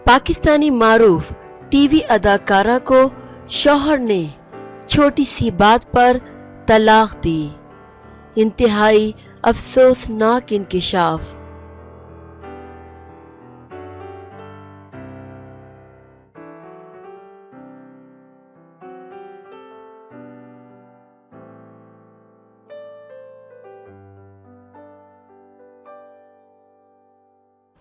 पाकिस्तानी मारूफ TV अदाकारा को शौहर ने छोटी सी बात पर तलाक दी। इंतहाई अफसोसनाक इंकिशाफ।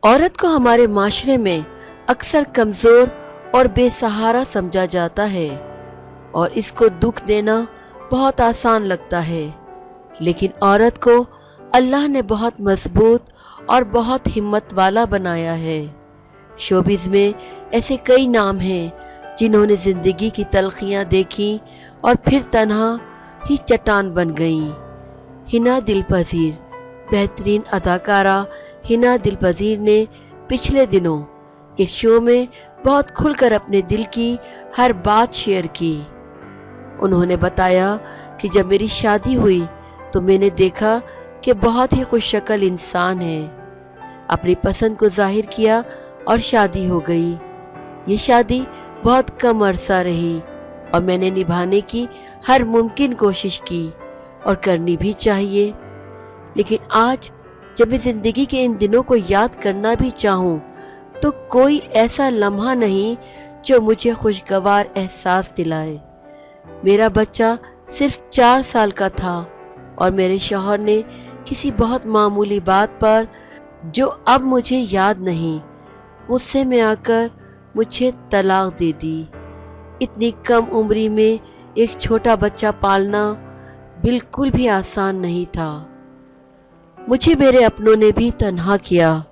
औरत को हमारे माशरे में अक्सर कमज़ोर और बेसहारा समझा जाता है और इसको दुख देना बहुत आसान लगता है, लेकिन औरत को अल्लाह ने बहुत मजबूत और बहुत हिम्मत वाला बनाया है। शोबिज़ में ऐसे कई नाम हैं जिन्होंने ज़िंदगी की तलखियाँ देखी और फिर तन्हा ही चट्टान बन गईं। हिना दिलपज़ीर, बेहतरीन अदाकारा हिना दिलपज़ीर ने पिछले दिनों एक शो में बहुत खुलकर अपने दिल की हर बात शेयर की। उन्होंने बताया कि जब मेरी शादी हुई तो मैंने देखा कि बहुत ही खुशशक्ल इंसान है। अपनी पसंद को जाहिर किया और शादी हो गई। ये शादी बहुत कम अरसा रही और मैंने निभाने की हर मुमकिन कोशिश की और करनी भी चाहिए, लेकिन आज जब मैं ज़िंदगी के इन दिनों को याद करना भी चाहूँ तो कोई ऐसा लम्हा नहीं जो मुझे खुशगवार एहसास दिलाए। मेरा बच्चा सिर्फ 4 साल का था और मेरे शौहर ने किसी बहुत मामूली बात पर, जो अब मुझे याद नहीं, गुस्से में आकर मुझे तलाक दे दी। इतनी कम उम्री में एक छोटा बच्चा पालना बिल्कुल भी आसान नहीं था। मुझे मेरे अपनों ने भी तन्हा किया।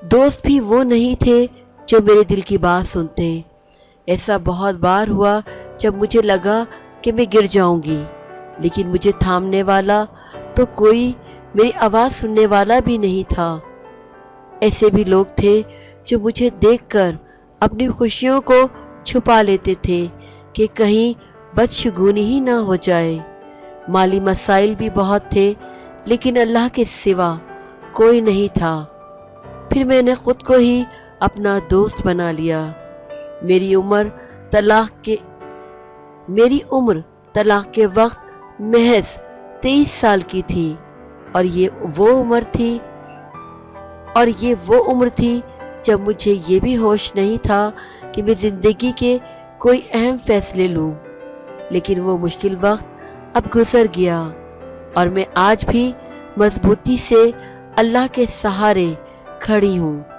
दोस्त भी वो नहीं थे जो मेरे दिल की बात सुनते। ऐसा बहुत बार हुआ जब मुझे लगा कि मैं गिर जाऊंगी, लेकिन मुझे थामने वाला तो कोई, मेरी आवाज़ सुनने वाला भी नहीं था। ऐसे भी लोग थे जो मुझे देखकर अपनी खुशियों को छुपा लेते थे कि कहीं बदशगुनी ही ना हो जाए। माली मसाइल भी बहुत थे, लेकिन अल्लाह के सिवा कोई नहीं था। फिर मैंने ख़ुद को ही अपना दोस्त बना लिया। मेरी उम्र तलाक के वक्त महज 23 साल की थी और ये वो उम्र थी जब मुझे ये भी होश नहीं था कि मैं ज़िंदगी के कोई अहम फैसले लूँ। लेकिन वो मुश्किल वक्त अब गुज़र गया और मैं आज भी मजबूती से अल्लाह के सहारे खड़ी हूँ।